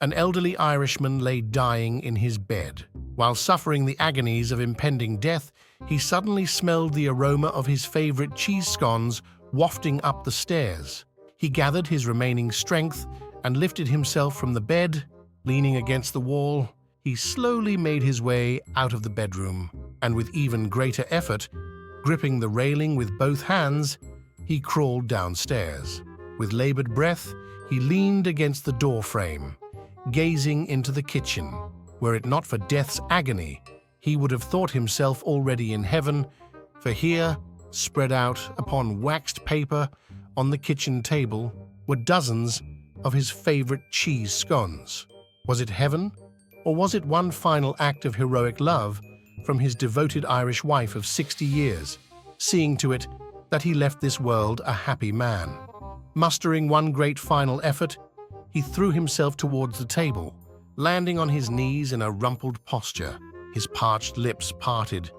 An elderly Irishman lay dying in his bed. While suffering the agonies of impending death, he suddenly smelled the aroma of his favorite cheese scones wafting up the stairs. He gathered his remaining strength and lifted himself from the bed. Leaning against the wall, he slowly made his way out of the bedroom, and with even greater effort, gripping the railing with both hands, he crawled downstairs. With labored breath, he leaned against the doorframe, gazing into the kitchen. Were it not for death's agony, he would have thought himself already in heaven, for here, spread out upon waxed paper on the kitchen table, were dozens of his favorite cheese scones. Was it heaven, or was it one final act of heroic love from his devoted Irish wife of 60 years, seeing to it that he left this world a happy man? Mustering one great final effort, he threw himself towards the table, landing on his knees in a rumpled posture, his parched lips parted.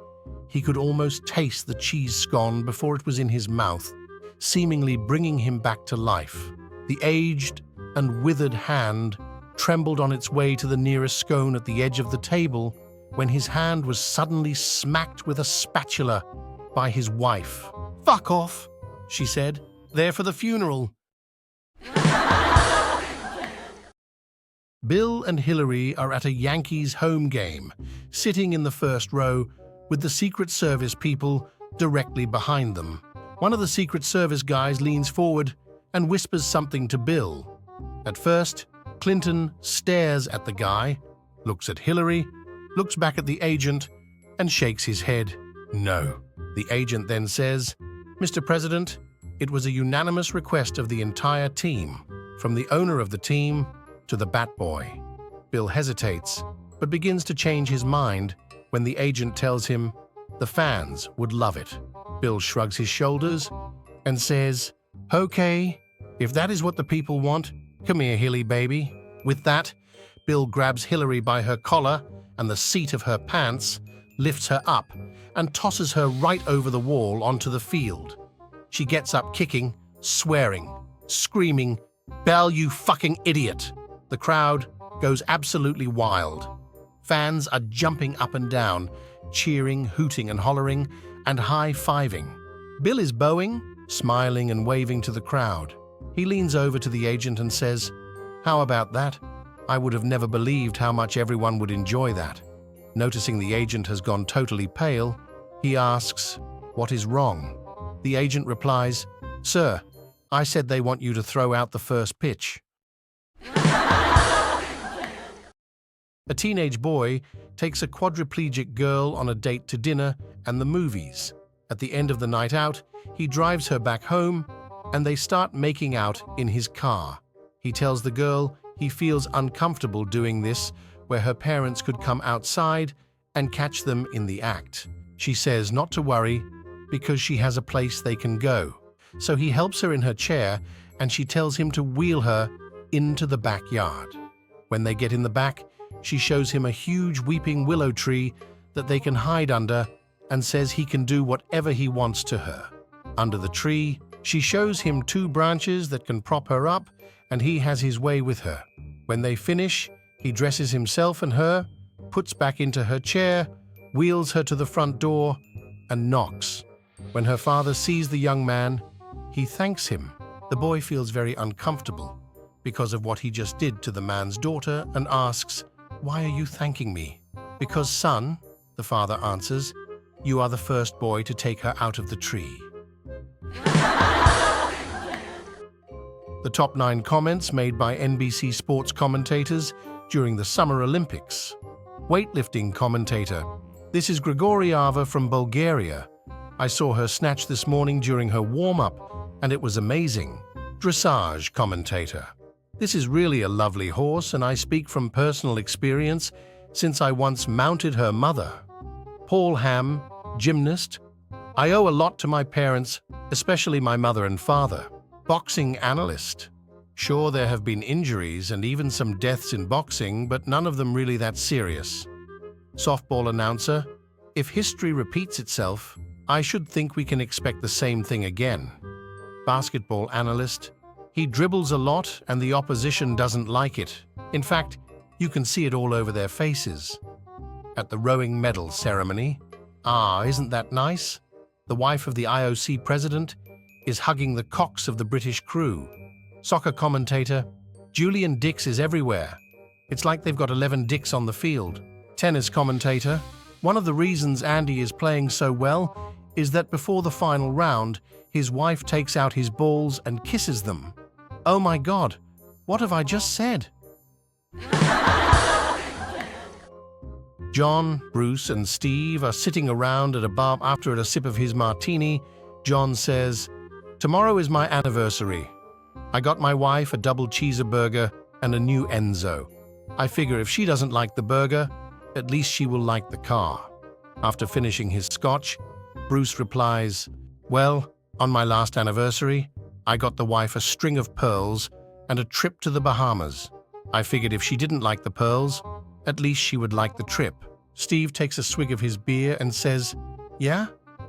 He could almost taste the cheese scone before it was in his mouth, seemingly bringing him back to life. The aged and withered hand trembled on its way to the nearest scone at the edge of the table when his hand was suddenly smacked with a spatula by his wife. "Fuck off," she said. "There for the funeral." Bill and Hillary are at a Yankees home game, sitting in the first row with the Secret Service people directly behind them. One of the Secret Service guys leans forward and whispers something to Bill. At first, Clinton stares at the guy, looks at Hillary, looks back at the agent, and shakes his head. No. The agent then says, "Mr. President, it was a unanimous request of the entire team, from the owner of the team to the bat boy." Bill hesitates, but begins to change his mind when the agent tells him the fans would love it. Bill shrugs his shoulders and says, "Okay, if that is what the people want, come here, Hilly baby." With that, Bill grabs Hillary by her collar and the seat of her pants, lifts her up, and tosses her right over the wall onto the field. She gets up kicking, swearing, screaming, "Bell, you fucking idiot!" The crowd goes absolutely wild. Fans are jumping up and down, cheering, hooting and hollering, and high-fiving. Bill is bowing, smiling and waving to the crowd. He leans over to the agent and says, "How about that? I would have never believed how much everyone would enjoy that." Noticing the agent has gone totally pale, he asks, "What is wrong?" The agent replies, "Sir, I said they want you to throw out the first pitch." A teenage boy takes a quadriplegic girl on a date to dinner and the movies. At the end of the night out, he drives her back home, and they start making out in his car. He tells the girl he feels uncomfortable doing this, where her parents could come outside and catch them in the act. She says not to worry because she has a place they can go. So he helps her in her chair, and she tells him to wheel her into the backyard. When they get in the back, she shows him a huge weeping willow tree that they can hide under and says he can do whatever he wants to her. Under the tree, she shows him 2 branches that can prop her up, and he has his way with her. When they finish, he dresses himself and her, puts back into her chair, wheels her to the front door, and knocks. When her father sees the young man, he thanks him. The boy feels very uncomfortable because of what he just did to the man's daughter and asks, "Why are you thanking me?" "Because, son," the father answers, "you are the first boy to take her out of the tree." The top 9 comments made by NBC sports commentators during the Summer Olympics. Weightlifting commentator: "This is Grigorieva from Bulgaria. I saw her snatch this morning during her warm-up, and it was amazing." Dressage commentator: "This is really a lovely horse, and I speak from personal experience since I once mounted her mother." Paul Ham, gymnast: "I owe a lot to my parents, especially my mother and father." Boxing analyst: "Sure, there have been injuries and even some deaths in boxing, but none of them really that serious." Softball announcer: "If history repeats itself, I should think we can expect the same thing again." Basketball analyst: He dribbles a lot and the opposition doesn't like it. In fact, you can see it all over their faces. At the rowing medal ceremony, isn't that nice? The wife of the IOC president is hugging the cocks of the British crew. Soccer commentator, Julian Dix is everywhere. It's like they've got 11 dicks on the field. Tennis commentator, one of the reasons Andy is playing so well is that before the final round, his wife takes out his balls and kisses them. Oh my God, what have I just said? John, Bruce, and Steve are sitting around at a bar after a sip of his martini. John says, "Tomorrow is my anniversary. I got my wife a double cheeseburger and a new Enzo. I figure if she doesn't like the burger, at least she will like the car." After finishing his scotch, Bruce replies, "Well, on my last anniversary, I got the wife a string of pearls and a trip to the Bahamas. I figured if she didn't like the pearls, at least she would like the trip." Steve takes a swig of his beer and says, "Yeah,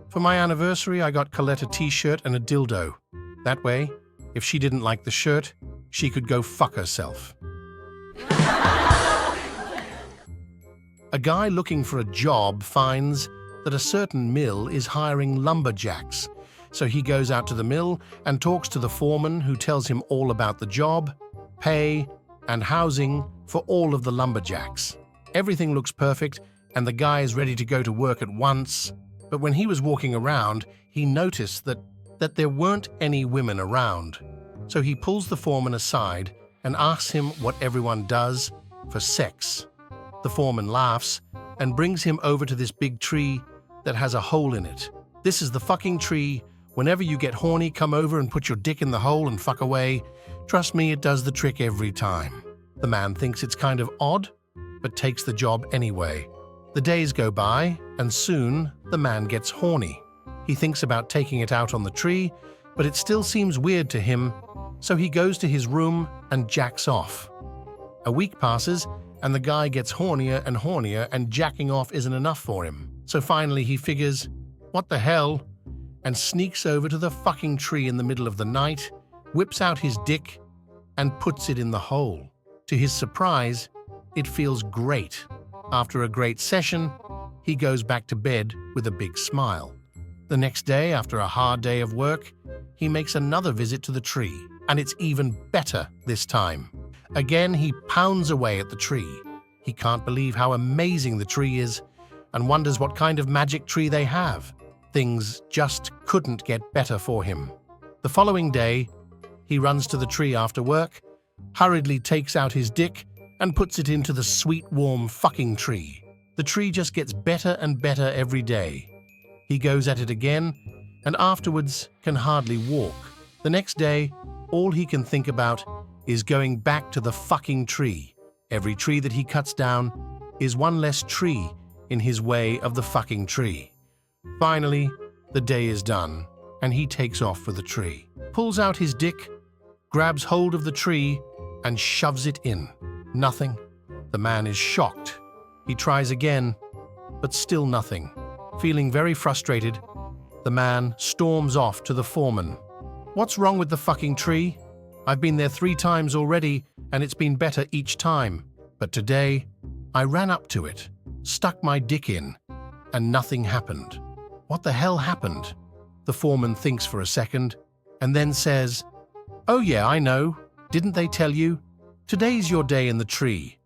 for my anniversary I got Colette a t-shirt and a dildo. That way, if she didn't like the shirt, she could go fuck herself." A guy looking for a job finds that a certain mill is hiring lumberjacks. So he goes out to the mill and talks to the foreman, who tells him all about the job, pay, and housing for all of the lumberjacks. Everything looks perfect and the guy is ready to go to work at once. But when he was walking around, he noticed that there weren't any women around. So he pulls the foreman aside and asks him what everyone does for sex. The foreman laughs and brings him over to this big tree that has a hole in it. "This is the fucking tree. Whenever you get horny, come over and put your dick in the hole and fuck away. Trust me, it does the trick every time." The man thinks it's kind of odd, but takes the job anyway. The days go by, and soon the man gets horny. He thinks about taking it out on the tree, but it still seems weird to him, so he goes to his room and jacks off. A week passes, and the guy gets hornier, and jacking off isn't enough for him. So finally he figures, "What the hell?" and sneaks over to the fucking tree in the middle of the night, whips out his dick, and puts it in the hole. To his surprise, it feels great. After a great session, he goes back to bed with a big smile. The next day, after a hard day of work, he makes another visit to the tree, and it's even better this time. Again, he pounds away at the tree. He can't believe how amazing the tree is, and wonders what kind of magic tree they have. Things just couldn't get better for him. The following day, he runs to the tree after work, hurriedly takes out his dick, and puts it into the sweet, warm fucking tree. The tree just gets better and better every day. He goes at it again, and afterwards can hardly walk. The next day, all he can think about is going back to the fucking tree. Every tree that he cuts down is one less tree in his way of the fucking tree. Finally, the day is done, and he takes off for the tree. Pulls out his dick, grabs hold of the tree, and shoves it in. Nothing. The man is shocked. He tries again, but still nothing. Feeling very frustrated, the man storms off to the foreman. "What's wrong with the fucking tree? I've been there 3 times already, and it's been better each time. But today, I ran up to it, stuck my dick in, and nothing happened. What the hell happened?" The foreman thinks for a second, and then says, "Oh yeah, I know. Didn't they tell you? Today's your day in the tree."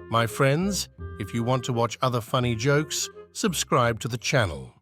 My friends, if you want to watch other funny jokes, subscribe to the channel.